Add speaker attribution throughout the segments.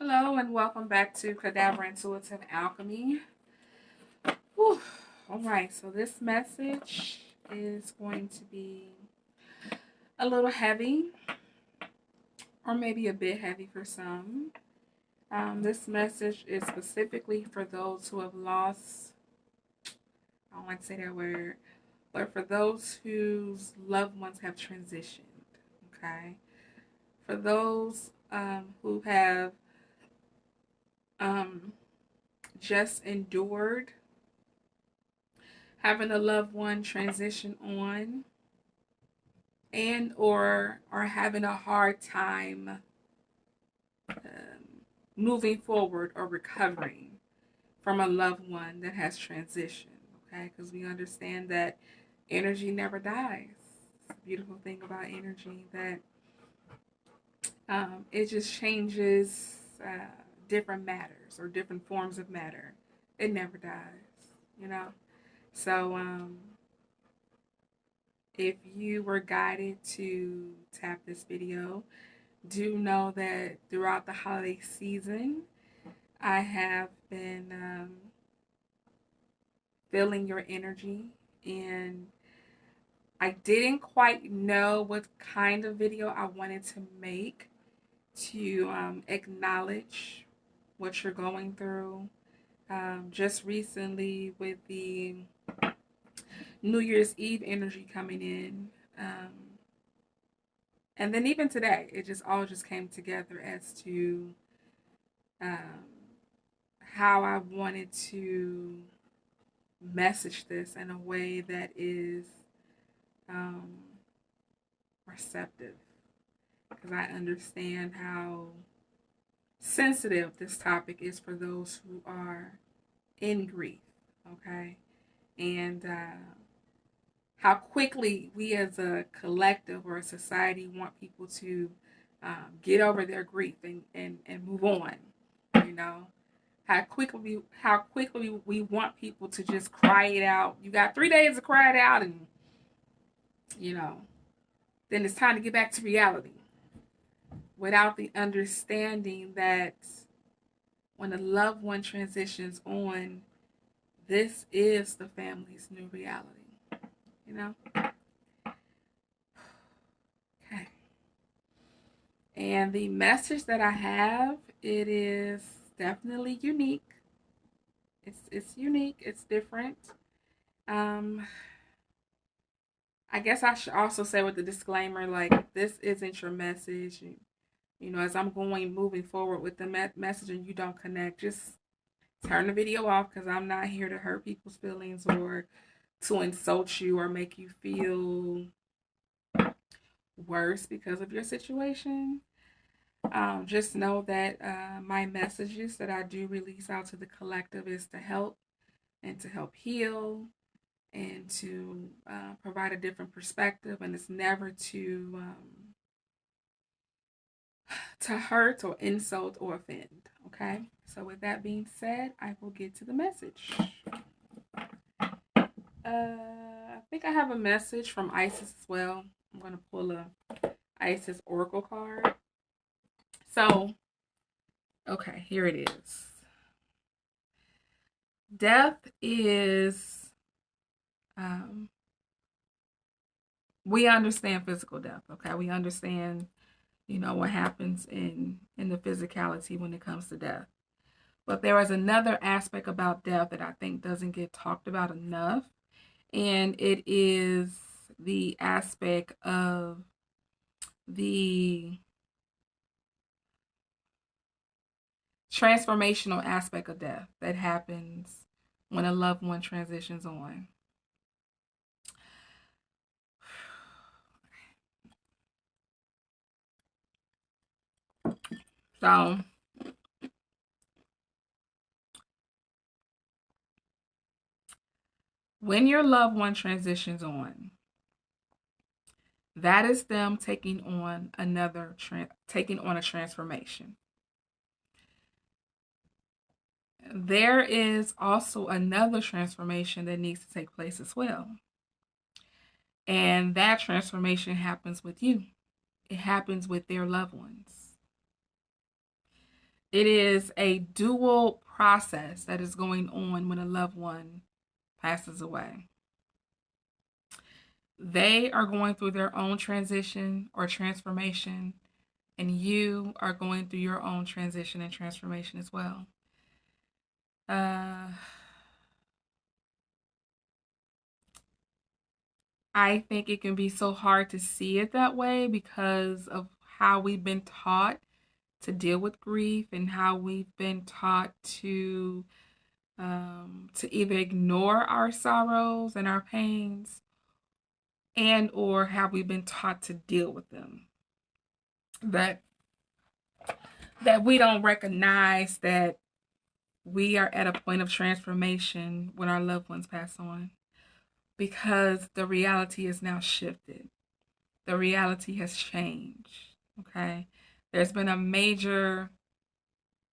Speaker 1: Hello and welcome back to Kadabraintuitive Alchemy. Whew. All right, so this message is going to be a little heavy, or maybe a bit heavy for some. This message is specifically for those who have lost, I don't like to say that word, but for those whose loved ones have transitioned. Okay, for those who have um, just endured having a loved one transition on and or are having a hard time moving forward or recovering from a loved one that has transitioned. Okay, because we understand that energy never dies. It's a beautiful thing about energy that it just changes different matters or different forms of matter. It never dies, you know. So if you were guided to tap this video, do know that throughout the holiday season, I have been feeling your energy, and I didn't quite know what kind of video I wanted to make to acknowledge what you're going through. Just recently, with the New Year's Eve energy coming in, and then even today, it just all just came together as to um, how I wanted to message this in a way that is um, receptive, because I understand how sensitive this topic is for those who are in grief, okay? And how quickly we as a collective or a society want people to get over their grief and move on, you know? How quickly we want people to just cry it out. You got 3 days to cry it out, and you know, then it's time to get back to reality. Without the understanding that when a loved one transitions on, this is the family's new reality. You know? Okay. And the message that I have, it is definitely unique. It's unique. It's different. Um, I guess I should also say with the disclaimer, like, this isn't your message. You know, as I'm moving forward with the message and you don't connect, just turn the video off, because I'm not here to hurt people's feelings or to insult you or make you feel worse because of your situation. Just know that my messages that I do release out to the collective is to help and to help heal and to provide a different perspective, and it's never to hurt or insult or offend. Okay, so with that being said, I will get to the message. I think I have a message from Isis as well. I'm gonna pull a Isis Oracle card. So, okay, here it is. Death is, um, we understand physical death. Okay, we understand, you know, what happens in the physicality when it comes to death. But there is another aspect about death that I think doesn't get talked about enough, and it is the aspect of the transformational aspect of death that happens when a loved one transitions on. So, when your loved one transitions on, that is them taking on taking on a transformation. There is also another transformation that needs to take place as well. And that transformation happens with you. It happens with their loved ones. It is a dual process that is going on when a loved one passes away. They are going through their own transition or transformation, and you are going through your own transition and transformation as well. I think it can be so hard to see it that way because of how we've been taught to deal with grief and how we've been taught to either ignore our sorrows and our pains, and or have we been taught to deal with them. That we don't recognize that we are at a point of transformation when our loved ones pass on, because the reality is now shifted. The reality has changed. Okay? There's been a major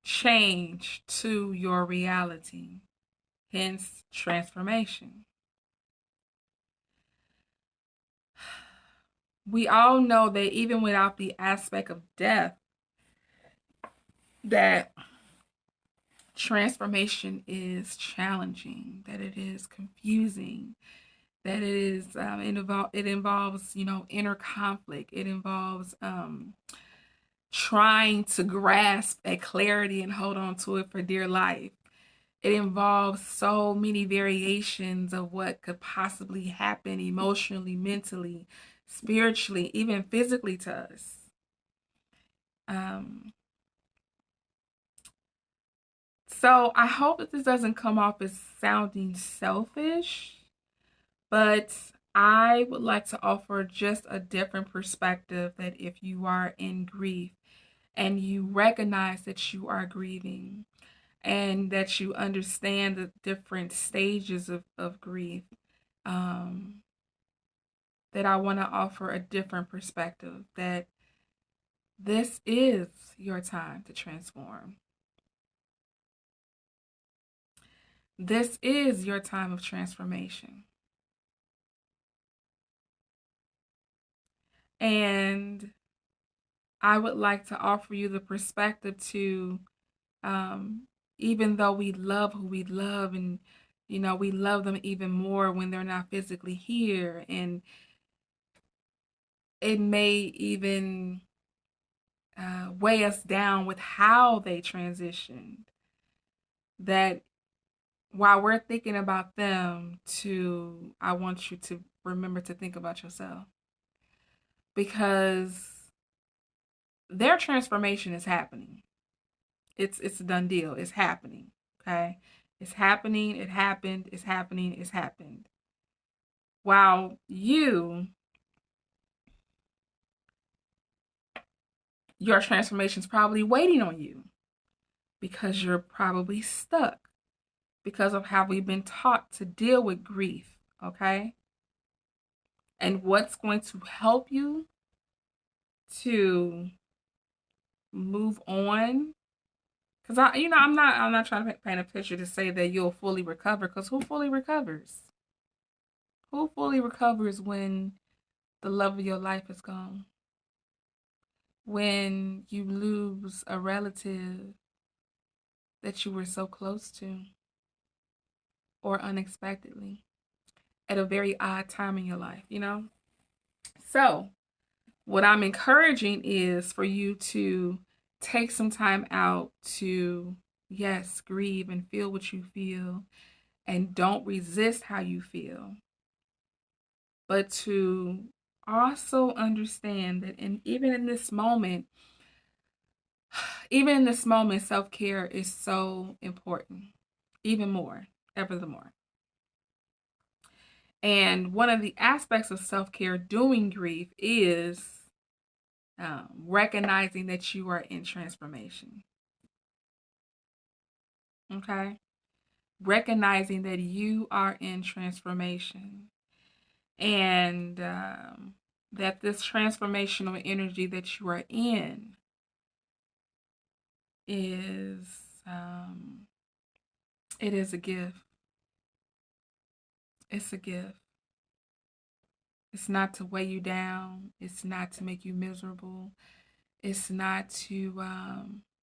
Speaker 1: change to your reality, hence transformation. We all know that even without the aspect of death, that transformation is challenging, that it is confusing, that it involves inner conflict. It involves trying to grasp at clarity and hold on to it for dear life. It involves so many variations of what could possibly happen emotionally, mentally, spiritually, even physically to us. So I hope that this doesn't come off as sounding selfish, but I would like to offer just a different perspective, that if you are in grief and you recognize that you are grieving and that you understand the different stages of grief, that I want to offer a different perspective, that this is your time to transform. This is your time of transformation. And I would like to offer you the perspective to, even though we love who we love, and we love them even more when they're not physically here, and it may even weigh us down with how they transitioned, that while we're thinking about them, I want you to remember to think about yourself, because their transformation is happening. It's a done deal. It's happening. Okay? It's happening. It happened. It's happening. It's happened. While your transformation is probably waiting on you, because you're probably stuck because of how we've been taught to deal with grief. Okay? And what's going to help you to move on, because I'm not trying to paint a picture to say that you'll fully recover, because who fully recovers? Who fully recovers when the love of your life is gone? When you lose a relative that you were so close to, or unexpectedly at a very odd time in your life, So, what I'm encouraging is for you to take some time out to, yes, grieve and feel what you feel, and don't resist how you feel, but to also understand that even in this moment, self-care is so important, even more, ever the more. And one of the aspects of self-care during grief is recognizing that you are in transformation. Okay? Recognizing that you are in transformation, and that this transformational energy that you are in is it is a gift. It's a gift. It's not to weigh you down. It's not to make you miserable. It's not to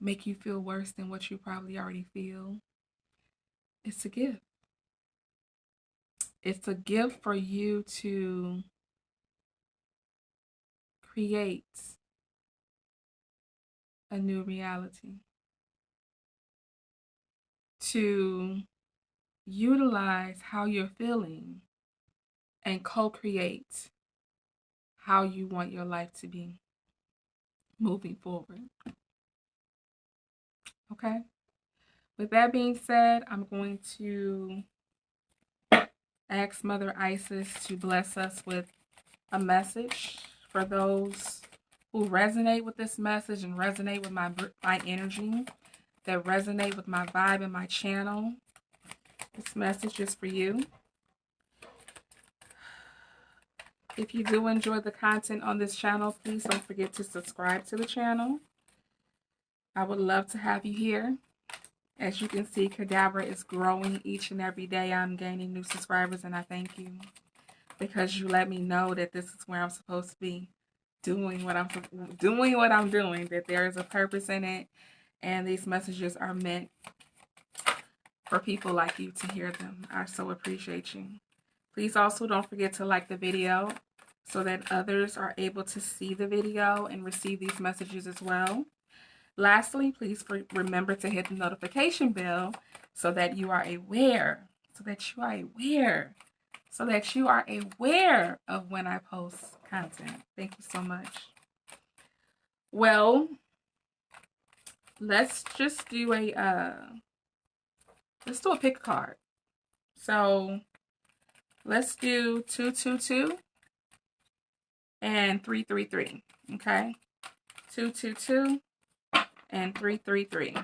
Speaker 1: make you feel worse than what you probably already feel. It's a gift. It's a gift for you to create a new reality, to utilize how you're feeling and co-create how you want your life to be moving forward. Okay? With that being said, I'm going to ask Mother Isis to bless us with a message for those who resonate with this message and resonate with my energy, that resonate with my vibe and my channel. This message is for you. If you do enjoy the content on this channel, please don't forget to subscribe to the channel. I would love to have you here. As you can see, Kadabra is growing each and every day. I'm gaining new subscribers, and I thank you because you let me know that this is where I'm supposed to be, doing what I'm doing, that there is a purpose in it, and these messages are meant for people like you to hear them. I so appreciate you. Please also don't forget to like the video so that others are able to see the video and receive these messages as well. Lastly, please remember to hit the notification bell so that you are aware, of when I post content. Thank you so much. Well, let's just do a pick a card. So let's do 222 and 333. Okay, 222 and 333.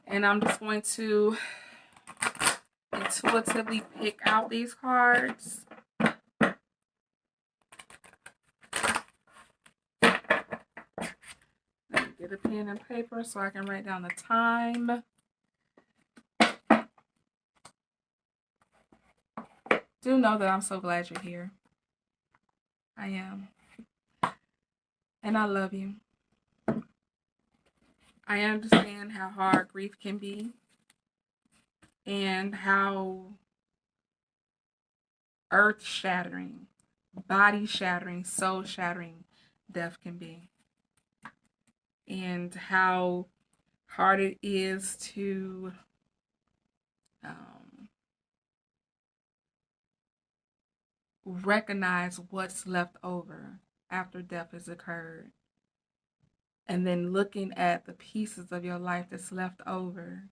Speaker 1: And I'm just going to intuitively pick out these cards. Let me get a pen and paper so I can write down the time. Do know that I'm so glad you're here. I am. And I love you. I understand how hard grief can be and how earth-shattering, body-shattering, soul-shattering death can be. And how hard it is to recognize what's left over after death has occurred. And then looking at the pieces of your life that's left over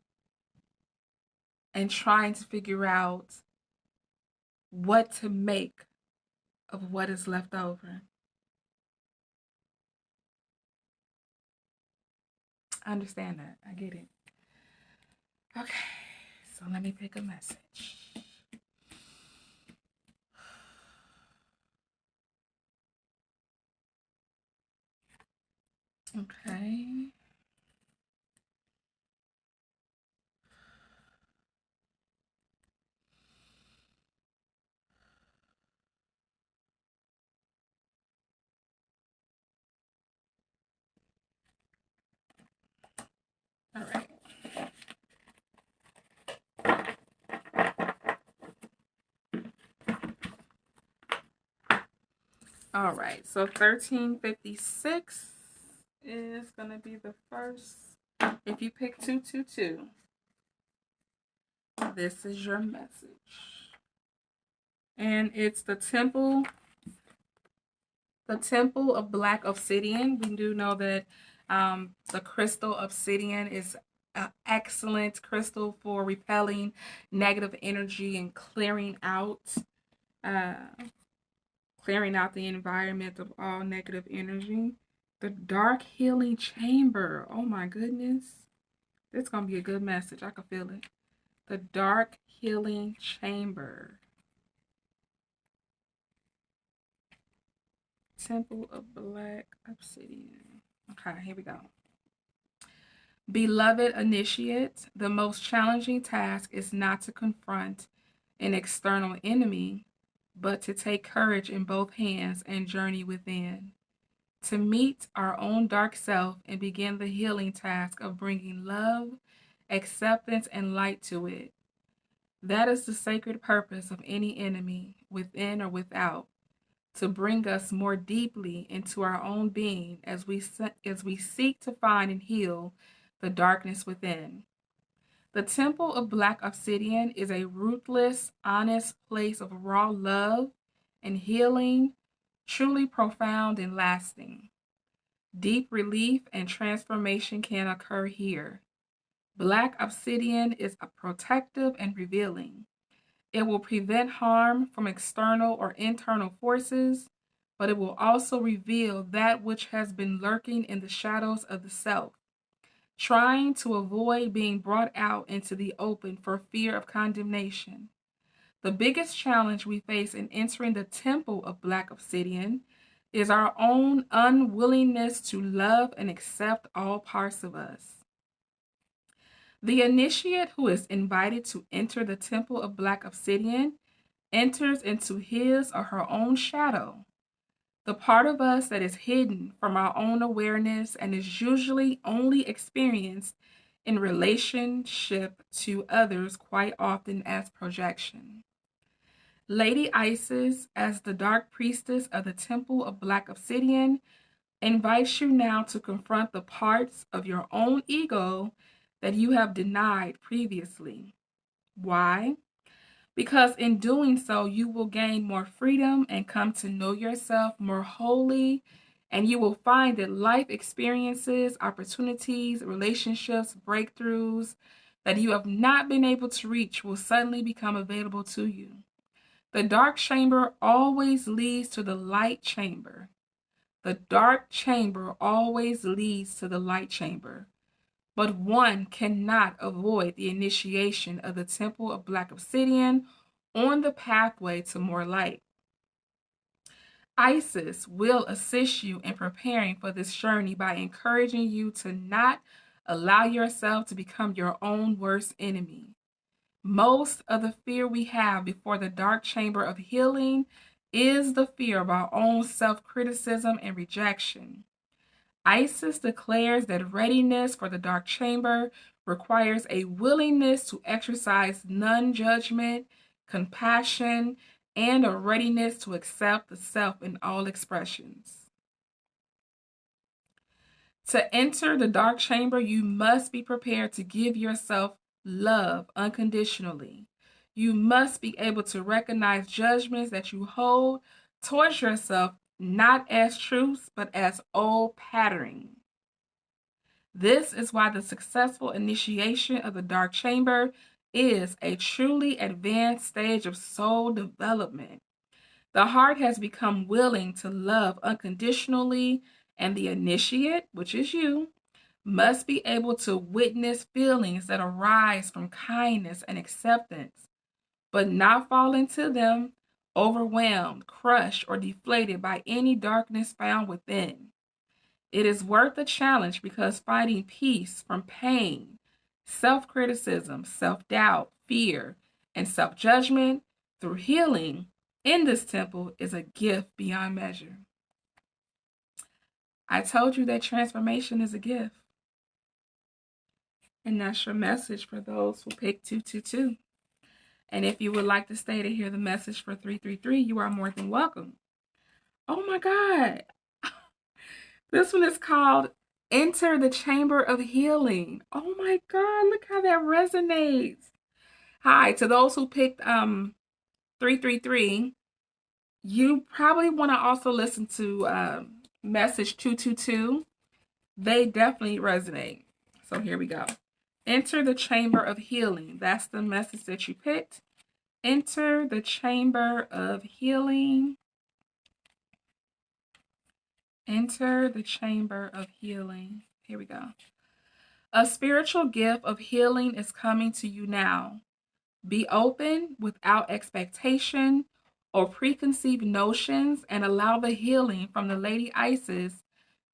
Speaker 1: and trying to figure out what to make of what is left over. I understand that. I get it. Okay, so let me pick a message. Okay. All right. All right, so 1356 is going to be the first. If you pick 222, this is your message. And it's the temple of black obsidian. We do know that the crystal obsidian is an excellent crystal for repelling negative energy and clearing out the environment of all negative energy. The dark healing chamber. Oh my goodness. This is going to be a good message. I can feel it. The dark healing chamber. Temple of black obsidian. Okay, here we go. Beloved initiate, the most challenging task is not to confront an external enemy, but to take courage in both hands and journey within. to meet our own dark self and begin the healing task of bringing love, acceptance, and light to it. That is the sacred purpose of any enemy, within or without, to bring us more deeply into our own being as we seek to find and heal the darkness within. The Temple of Black Obsidian is a ruthless, honest place of raw love and healing, truly profound and lasting. Deep relief and transformation can occur here. Black obsidian is protective and revealing. It will prevent harm from external or internal forces, but it will also reveal that which has been lurking in the shadows of the self, trying to avoid being brought out into the open for fear of condemnation. The biggest challenge we face in entering the temple of Black Obsidian is our own unwillingness to love and accept all parts of us. The initiate who is invited to enter the temple of Black Obsidian enters into his or her own shadow, the part of us that is hidden from our own awareness and is usually only experienced in relationship to others, quite often as projection. Lady Isis, as the dark priestess of the Temple of Black Obsidian, invites you now to confront the parts of your own ego that you have denied previously. Why? Because in doing so, you will gain more freedom and come to know yourself more wholly, and you will find that life experiences, opportunities, relationships, breakthroughs that you have not been able to reach will suddenly become available to you. The dark chamber always leads to the light chamber. The dark chamber always leads to the light chamber. But one cannot avoid the initiation of the Temple of Black Obsidian on the pathway to more light. Isis will assist you in preparing for this journey by encouraging you to not allow yourself to become your own worst enemy. Most of the fear we have before the dark chamber of healing is the fear of our own self-criticism and rejection. Isis declares that readiness for the dark chamber requires a willingness to exercise non-judgment, compassion, and a readiness to accept the self in all expressions. To enter the dark chamber, you must be prepared to give yourself love unconditionally. You must be able to recognize judgments that you hold towards yourself not as truths, but as old patterning. This is why the successful initiation of the dark chamber is a truly advanced stage of soul development. The heart has become willing to love unconditionally, and the initiate, which is you, must be able to witness feelings that arise from kindness and acceptance, but not fall into them overwhelmed, crushed, or deflated by any darkness found within. It is worth the challenge because finding peace from pain, self-criticism, self-doubt, fear, and self-judgment through healing in this temple is a gift beyond measure. I told you that transformation is a gift. And that's your message for those who pick 222. And if you would like to stay to hear the message for 333, you are more than welcome. Oh my God. This one is called Enter the Chamber of Healing. Oh my God, look how that resonates. Hi, to those who picked 333, you probably want to also listen to message 222. They definitely resonate. So here we go. Enter the Chamber of Healing. That's the message that you picked. Enter the Chamber of Healing. Enter the Chamber of Healing. Here we go. A spiritual gift of healing is coming to you now. Be open without expectation or preconceived notions and allow the healing from the Lady Isis,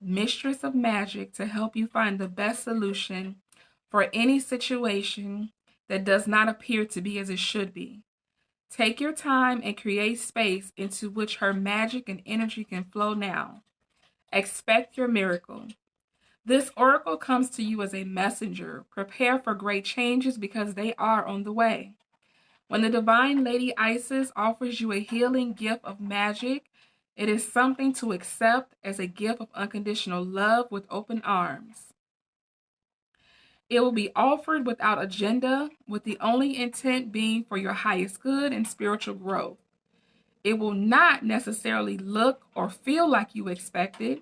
Speaker 1: Mistress of Magic, to help you find the best solution for any situation that does not appear to be as it should be. Take your time and create space into which her magic and energy can flow now. Expect your miracle. This oracle comes to you as a messenger. Prepare for great changes because they are on the way. When the divine Lady Isis offers you a healing gift of magic, it is something to accept as a gift of unconditional love with open arms. It will be offered without agenda, with the only intent being for your highest good and spiritual growth. It will not necessarily look or feel like you expected,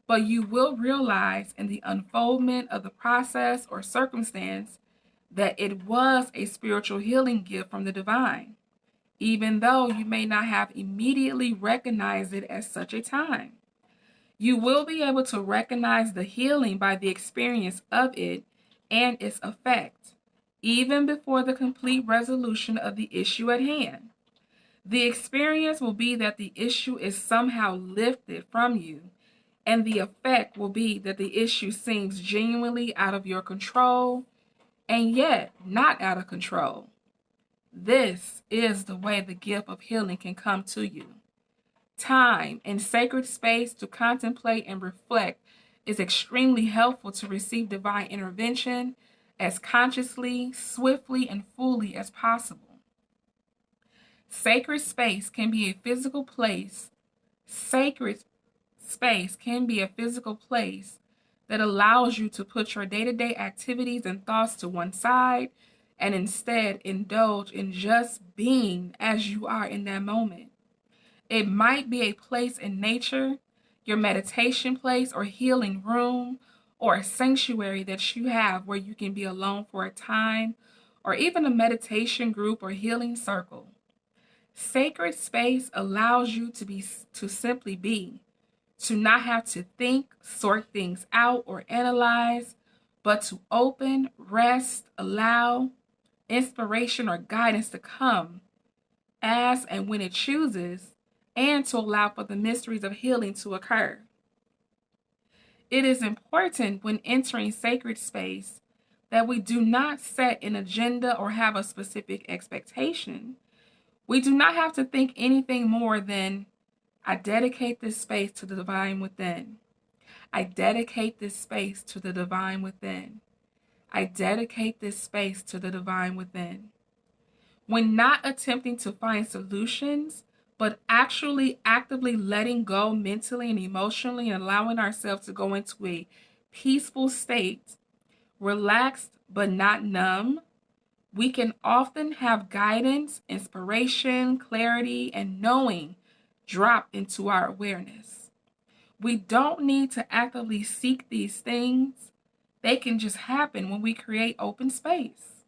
Speaker 1: but you will realize in the unfoldment of the process or circumstance that it was a spiritual healing gift from the divine, even though you may not have immediately recognized it as such a time. You will be able to recognize the healing by the experience of it and its effect, even before the complete resolution of the issue at hand. The experience will be that the issue is somehow lifted from you, and the effect will be that the issue seems genuinely out of your control and yet not out of control. This is the way the gift of healing can come to you. Time and sacred space to contemplate and reflect is extremely helpful to receive divine intervention as consciously, swiftly, and fully as possible. Sacred space can be a physical place. Sacred space can be a physical place that allows you to put your day-to-day activities and thoughts to one side and instead indulge in just being as you are in that moment. It might be a place in nature, your meditation place or healing room, or a sanctuary that you have where you can be alone for a time, or even a meditation group or healing circle. Sacred space allows you to simply be, to not have to think, sort things out, or analyze, but to open, rest, allow inspiration or guidance to come as and when it chooses, and to allow for the mysteries of healing to occur. It is important when entering sacred space that we do not set an agenda or have a specific expectation. We do not have to think anything more than, I dedicate this space to the divine within. I dedicate this space to the divine within. I dedicate this space to the divine within. When not attempting to find solutions, but actually actively letting go mentally and emotionally and allowing ourselves to go into a peaceful state, relaxed but not numb, we can often have guidance, inspiration, clarity, and knowing drop into our awareness. We don't need to actively seek these things. They can just happen when we create open space.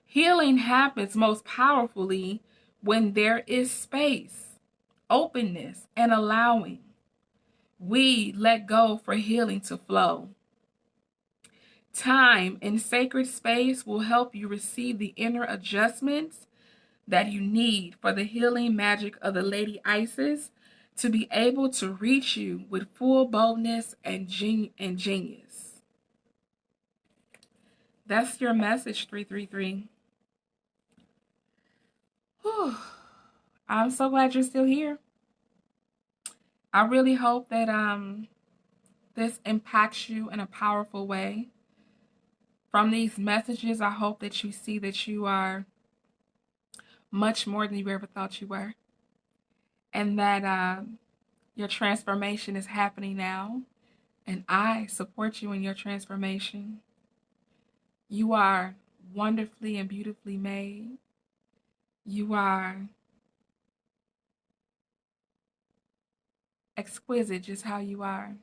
Speaker 1: Healing happens most powerfully when there is space, openness, and allowing. We let go for healing to flow. Time in sacred space will help you receive the inner adjustments that you need for the healing magic of the Lady Isis to be able to reach you with full boldness and genius. That's your message, 333. Whew. I'm so glad you're still here. I really hope that this impacts you in a powerful way. From these messages, I hope that you see that you are much more than you ever thought you were, and that your transformation is happening now, and I support you in your transformation. You are wonderfully and beautifully made. You are exquisite just how you are.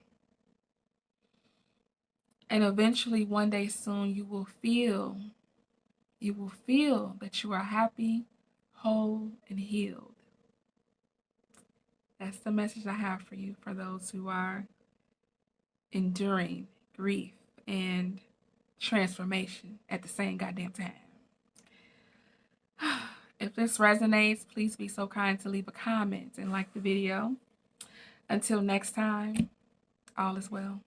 Speaker 1: And eventually, one day soon, you will feel that you are happy, whole, and healed. That's the message I have for you, for those who are enduring grief and transformation at the same goddamn time. If this resonates, please be so kind to leave a comment and like the video. Until next time, all is well.